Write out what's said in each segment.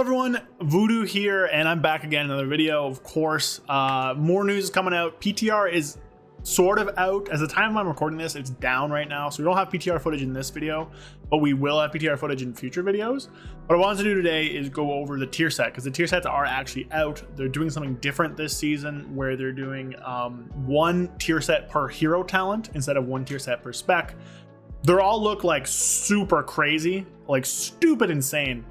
Hello everyone, Voodoo here, and I'm back again in another video. Of course, more news is coming out. PTR is sort of out. As the time I'm recording this, it's down right now, so we don't have PTR footage in this video, but we will have PTR footage in future videos. What I wanted to do today is go over the tier set, because the tier sets are actually out. They're doing something different this season, where they're doing one tier set per hero talent instead of one tier set per spec. They all look like super crazy, like stupid insane.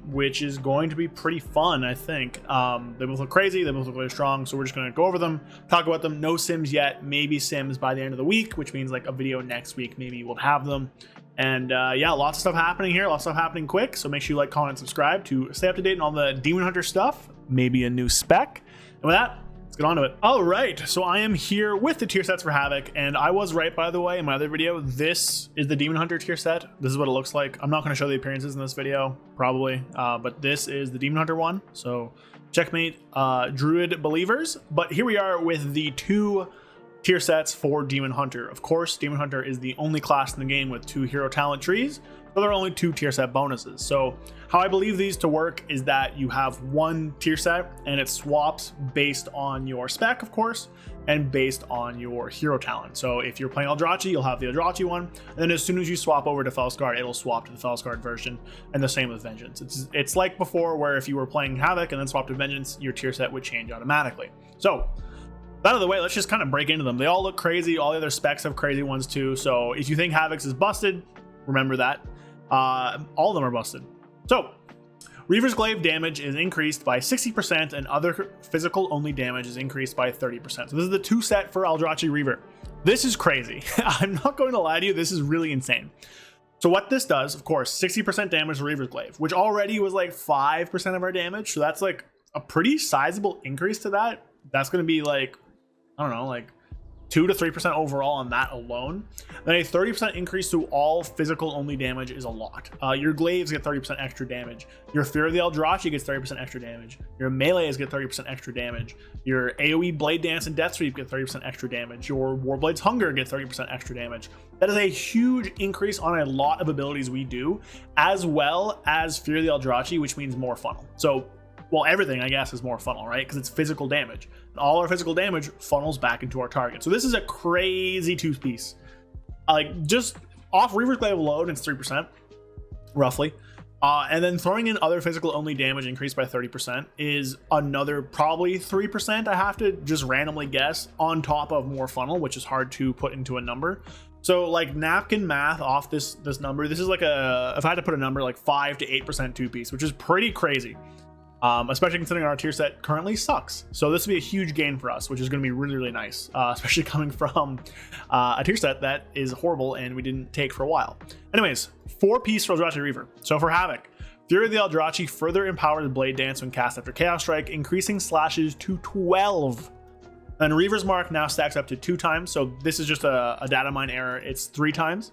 Which is going to be pretty fun, I think. They both look crazy, they both look really strong, so we're just going to go over them, talk about them. No sims yet, maybe sims by the end of the week, which means like a video next week, maybe we'll have them. And yeah, lots of stuff happening here, lots of stuff happening quick, so make sure you like, comment, and subscribe to stay up to date on all the Demon Hunter stuff, maybe a new spec. And with that, let's get on to it. All right, so I am here with the tier sets for Havoc, and I was right, by the way, in my other video. This is the Demon Hunter tier set. This is what it looks like. I'm not going to show the appearances in this video, probably, but this is the Demon Hunter one. So checkmate, Druid believers. But here we are with the two tier sets for Demon Hunter. Of course, Demon Hunter is the only class in the game with 2 hero talent trees, but there are only 2 tier set bonuses. So how I believe these to work is that you have one tier set and it swaps based on your spec, of course, and based on your hero talent. So if you're playing Aldrachi, you'll have the Aldrachi one, and then as soon as you swap over to Fel-Scarred, it'll swap to the Fel-Scarred version, and the same with Vengeance. It's like before, where if you were playing Havoc and then swap to Vengeance, your tier set would change automatically. So out of the way, let's just kind of break into them. They all look crazy. All the other specs have crazy ones too. So if you think Havoc's is busted, remember that. All of them are busted. So Reaver's Glaive damage is increased by 60% and other physical only damage is increased by 30%. So this is the 2 set for Aldrachi Reaver. This is crazy. I'm not going to lie to you, this is really insane. So what this does, of course, 60% damage to Reaver's Glaive, which already was like 5% of our damage. So that's like a pretty sizable increase to that. That's going to be like, I don't know, like 2 to 3% overall on that alone. Then a 30% increase to all physical only damage is a lot. Your glaives get 30% extra damage. Your Fear of the Aldrachi gets 30% extra damage. Your melees get 30% extra damage. Your AoE Blade Dance and Death Sweep get 30% extra damage. Your Warblade's Hunger gets 30% extra damage. That is a huge increase on a lot of abilities we do, as well as Fear of the Aldrachi, which means more funnel. So, well, everything, I guess, is more funnel, right? Because it's physical damage. And all our physical damage funnels back into our target. So this is a crazy 2-piece. Like, just off Reaver's Glaive alone, it's 3%, roughly. And then throwing in other physical only damage increased by 30% is another probably 3%, I have to just randomly guess, on top of more funnel, which is hard to put into a number. So like napkin math off this number, this is like a, if I had to put a number, like 5 to 8% 2-piece, which is pretty crazy. Especially considering our tier set currently sucks. So this will be a huge gain for us, which is going to be really, really nice, especially coming from a tier set that is horrible and we didn't take for a while. Anyways, 4-piece for Aldrachi Reaver. So for Havoc, Fury of the Aldrachi further empowers Blade Dance when cast after Chaos Strike, increasing slashes to 12. And Reaver's Mark now stacks up to 2 times, so this is just a Datamining error, it's 3 times.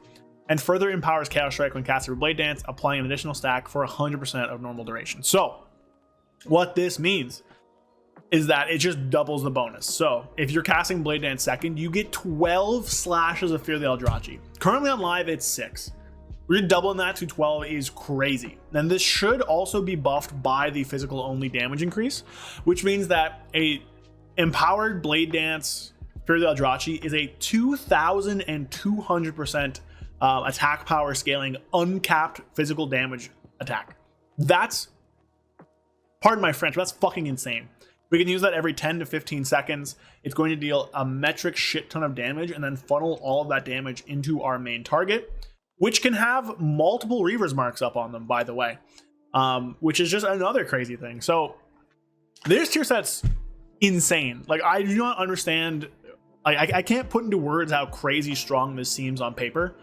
And further empowers Chaos Strike when cast after Blade Dance, applying an additional stack for 100% of normal duration. So what this means is that it just doubles the bonus. So if you're casting Blade Dance second, you get 12 slashes of Fear of the Aldrachi. Currently on live, it's 6. We're doubling that to 12 is crazy. And this should also be buffed by the physical only damage increase, which means that a empowered Blade Dance Fear of the Aldrachi is a 2,200% attack power scaling uncapped physical damage attack. That's, pardon my French, but that's fucking insane. We can use that every 10 to 15 seconds. It's going to deal a metric shit ton of damage and then funnel all of that damage into our main target, which can have multiple Reaver's Marks up on them, by the way, which is just another crazy thing. So this tier set's insane. Like, I do not understand. I can't put into words how crazy strong this seems on paper.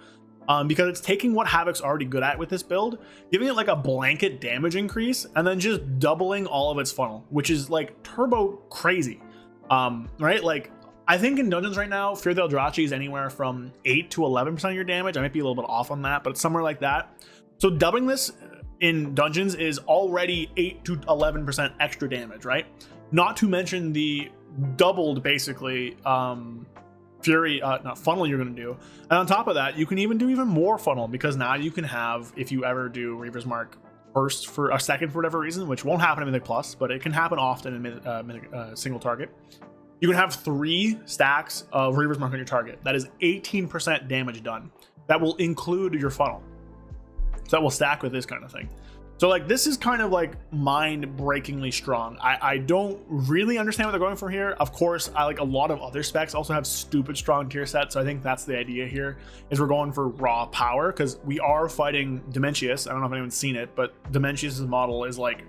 Because it's taking what Havoc's already good at with this build, giving it like a blanket damage increase, and then just doubling all of its funnel, which is like turbo crazy, right? Like, I think in dungeons right now, Fear of the Aldrachi is anywhere from 8 to 11% of your damage. I might be a little bit off on that, but it's somewhere like that. So doubling this in dungeons is already 8 to 11% extra damage, right? Not to mention the doubled, basically, fury not funnel you're going to do, and on top of that you can even do even more funnel, because now you can have, if you ever do Reaver's Mark first for a second for whatever reason, which won't happen in Mythic Plus, but it can happen often in Mythic single target. You can have 3 stacks of Reaver's Mark on your target. That is 18% damage done. That will include your funnel. So that will stack with this kind of thing. So like this is kind of like mind-breakingly strong. I don't really understand what they're going for here. Of course, I like a lot of other specs also have stupid strong tier sets. So I think that's the idea here is we're going for raw power because we are fighting Dementius. I don't know if anyone's seen it, but Dementius' model is like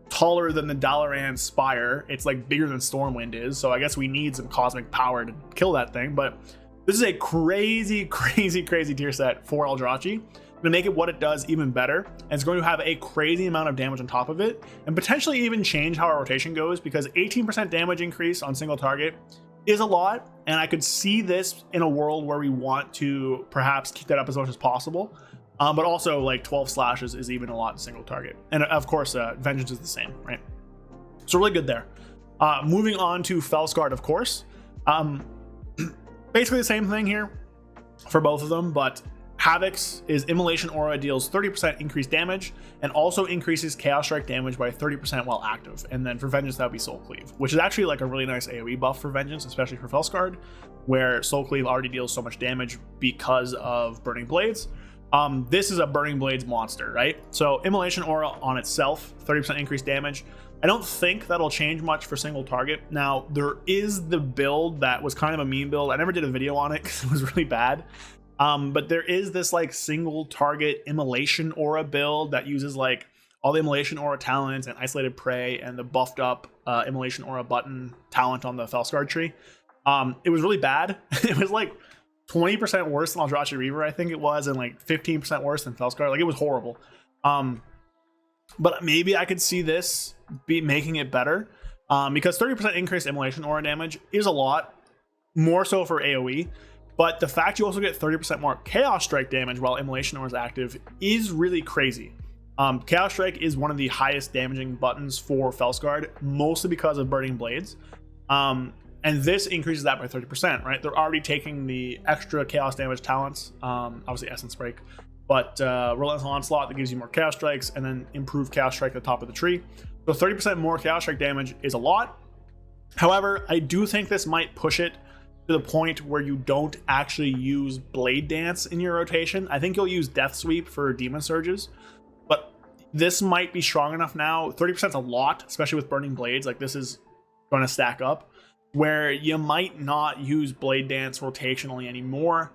taller than the Dalaran Spire. It's like bigger than Stormwind is. So I guess we need some cosmic power to kill that thing. But this is a crazy tier set for Aldrachi. To make it what it does even better, and it's going to have a crazy amount of damage on top of it and potentially even change how our rotation goes because 18% damage increase on single target is a lot, and I could see this in a world where we want to perhaps keep that up as much as possible, but also like 12 slashes is even a lot in single target, and of course Vengeance is the same, right? So really good there. Moving on to Fel-Scarred, of course. Basically the same thing here for both of them, but Havoc's is Immolation Aura deals 30% increased damage and also increases Chaos Strike damage by 30% while active. And then for Vengeance, that would be Soul Cleave, which is actually like a really nice AoE buff for Vengeance, especially for Fel-Scarred, where Soul Cleave already deals so much damage because of Burning Blades. This is a Burning Blades monster, right? So Immolation Aura on itself, 30% increased damage. I don't think that'll change much for single target. Now, there is the build that was kind of a meme build. I never did a video on it because it was really bad. But there is this like single target Immolation Aura build that uses like all the Immolation Aura talents and Isolated Prey and the buffed up Immolation Aura button talent on the Fel-Scarred tree. It was really bad. It was like 20% worse than Aldrachi Reaver, I think it was, and like 15% worse than Fel-Scarred. Like it was horrible. But maybe I could see this be making it better because 30% increased Immolation Aura damage is a lot, more so for AoE. But the fact you also get 30% more Chaos Strike damage while Immolation Aura is active is really crazy. Chaos Strike is one of the highest damaging buttons for Fel-Scarred, mostly because of Burning Blades. And this increases that by 30%, right? They're already taking the extra Chaos damage talents, obviously Essence Break, but Relentless Onslaught that gives you more Chaos Strikes, and then improved Chaos Strike at the top of the tree. So 30% more Chaos Strike damage is a lot. However, I do think this might push it to the point where you don't actually use Blade Dance in your rotation. I think you'll use Death Sweep for Demon Surges, but this might be strong enough now. 30% is a lot, especially with Burning Blades. Like this is going to stack up where you might not use Blade Dance rotationally anymore.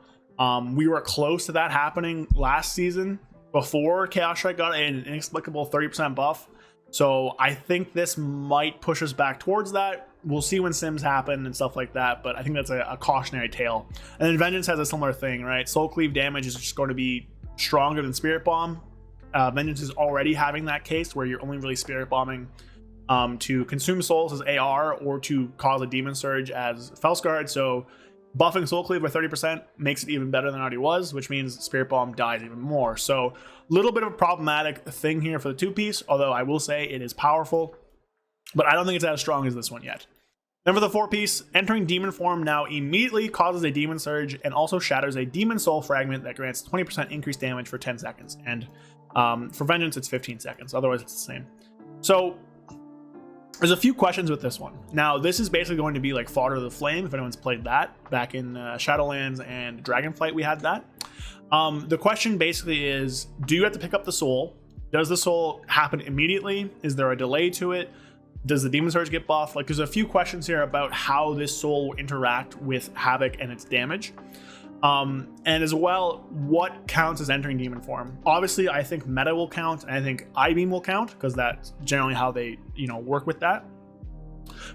We were close to that happening last season before Chaos Strike got an inexplicable 30% buff. So I think this might push us back towards that. We'll see when sims happen and stuff like that, but I think that's a cautionary tale. And then Vengeance has a similar thing, right? Soul Cleave damage is just going to be stronger than Spirit Bomb. Vengeance is already having that case where you're only really Spirit Bombing to consume souls as AR or to cause a Demon Surge as Fel-Scarred. So buffing Soul Cleave by 30% makes it even better than it already was, which means Spirit Bomb dies even more. So a little bit of a problematic thing here for the 2-piece, although I will say it is powerful, but I don't think it's as strong as this one yet. Then for the 4-piece, entering Demon form now immediately causes a Demon Surge and also shatters a Demon Soul Fragment that grants 20% increased damage for 10 seconds. And for Vengeance, it's 15 seconds. Otherwise, it's the same. So there's a few questions with this one. Now, this is basically going to be like Fodder of the Flame, if anyone's played that. Back in Shadowlands and Dragonflight, we had that. The question basically is, do you have to pick up the soul? Does the soul happen immediately? Is there a delay to it? Does the Demon Surge get buffed? Like, there's a few questions here about how this soul will interact with Havoc and its damage. And as well, what counts as entering Demon form? Obviously, I think meta will count, and I think I-Beam will count, because that's generally how they, work with that.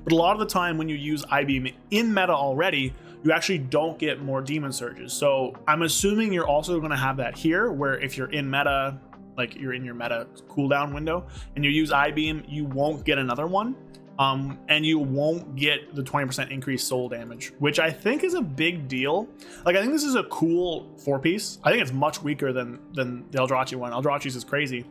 But a lot of the time when you use I-Beam in meta already, you actually don't get more Demon Surges. So I'm assuming you're also going to have that here, where if you're in meta, like you're in your meta cooldown window, and you use I-Beam, you won't get another one. And you won't get the 20% increased soul damage, which I think is a big deal. Like, I think this is a cool 4-piece. I think it's much weaker than the Aldrachi one. Aldrachi's is crazy.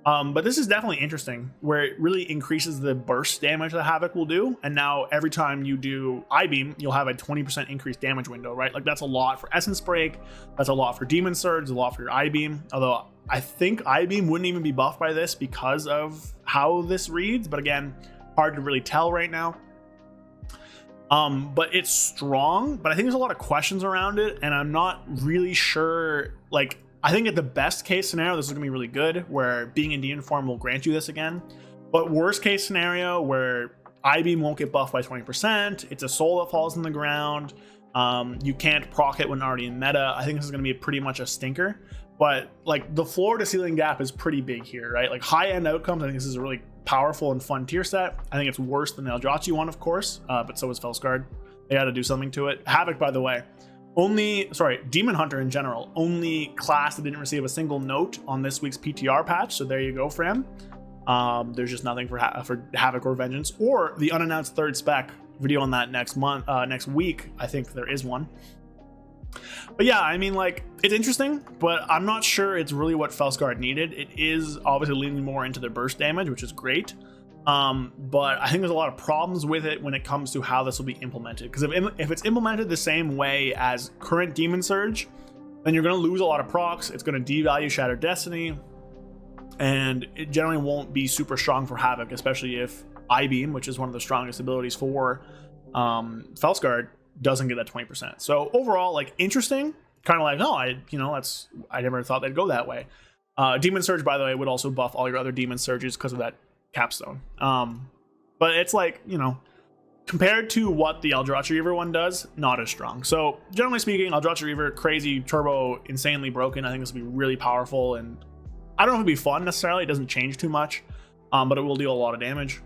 But this is definitely interesting, where it really increases the burst damage that Havoc will do. And now every time you do I-Beam, you'll have a 20% increased damage window, right? Like that's a lot for Essence Break. That's a lot for Demon Surge, a lot for your I-Beam. Although I think I-Beam wouldn't even be buffed by this because of how this reads. But again, hard to really tell right now. But it's strong, but I think there's a lot of questions around it. And I'm not really sure, like, I think at the best case scenario, this is going to be really good, where being in demon form will grant you this again. But worst case scenario, where I-Beam won't get buffed by 20%, it's a soul that falls in the ground, you can't proc it when already in meta, I think this is going to be pretty much a stinker. But like the floor to ceiling gap is pretty big here, right? Like high-end outcomes, I think this is a really powerful and fun tier set. I think it's worse than the Aldrachi one, of course, but so is Fel-Scarred. They had to do something to it. Havoc, by the way. Demon Hunter in general, only class that didn't receive a single note on this week's PTR patch, so there you go for him. There's just nothing for Havoc or Vengeance, or the unannounced third spec video on that next week. I think there is one. But yeah, I mean, like, it's interesting, but I'm not sure it's really what Fel-Scarred needed. It is obviously leaning more into the burst damage, which is great. But I think there's a lot of problems with it when it comes to how this will be implemented. Because if it's implemented the same way as current Demon Surge, then you're going to lose a lot of procs. It's going to devalue Shattered Destiny, and it generally won't be super strong for Havoc, especially if I-Beam, which is one of the strongest abilities for Fel-Scarred, doesn't get that 20%. So overall, like, interesting. Kind of like, oh, I never thought they'd go that way. Demon Surge, by the way, would also buff all your other Demon Surges because of that capstone. But it's like, compared to what the Aldrachi Reaver one does, not as strong. So generally speaking, Aldrachi Reaver, crazy, turbo, insanely broken. I think this will be really powerful, and I don't know if it'll be fun necessarily. It doesn't change too much, but it will deal a lot of damage.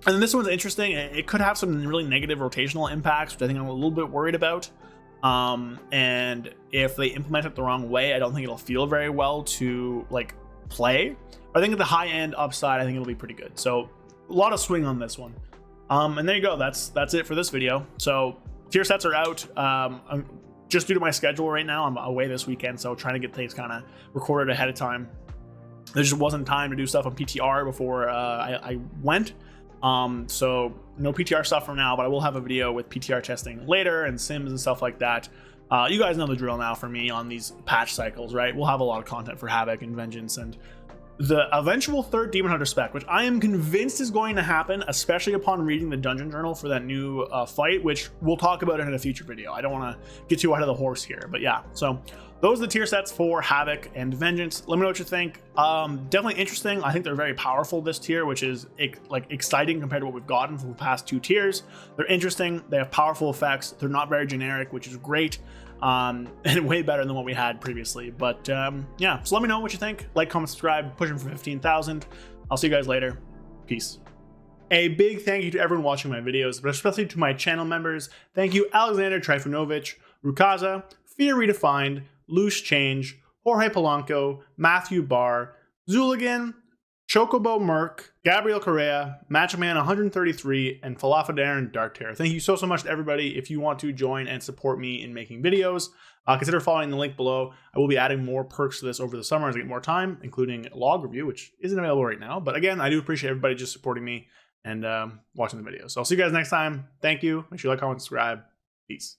And then this one's interesting. It could have some really negative rotational impacts, which I think I'm a little bit worried about. And if they implement it the wrong way, I don't think it'll feel very well to like play. But I think at the high end upside, I think it'll be pretty good. So a lot of swing on this one. And there you go. That's it for this video. So tier sets are out. I'm just due to my schedule right now, I'm away this weekend, so trying to get things kind of recorded ahead of time. There just wasn't time to do stuff on PTR before I went. So no PTR stuff for now, but I will have a video with PTR testing later and sims and stuff like that. You guys know the drill now for me on these patch cycles, right? We'll have a lot of content for Havoc and Vengeance and the eventual third Demon Hunter spec, which I am convinced is going to happen, especially upon reading the dungeon journal for that new fight, which we'll talk about in a future video. I don't want to get too ahead of the horse here, but yeah. So those are the tier sets for Havoc and Vengeance. Let me know what you think. Definitely interesting. I think they're very powerful, this tier, which is like exciting compared to what we've gotten from the past two tiers. They're interesting. They have powerful effects. They're not very generic, which is great. And way better than what we had previously. But yeah, so let me know what you think. Like, comment, subscribe, pushing for 15,000. I'll see you guys later. Peace. A big thank you to everyone watching my videos, but especially to my channel members. Thank you, Alexander Trifunovic, Rukaza, Fear Redefined, Loose Change, Jorge Polanco, Matthew Barr, Zuligan, Chocobo Merc, Gabriel Correa, Matchman 133, and Falafadar and Dark Terror. Thank you so much to everybody. If you want to join and support me in making videos, consider following the link below. I will be adding more perks to this over the summer as I get more time, including a log review, which isn't available right now. But again, I do appreciate everybody just supporting me and watching the videos. So I'll see you guys next time. Thank you. Make sure you like, comment, subscribe. Peace.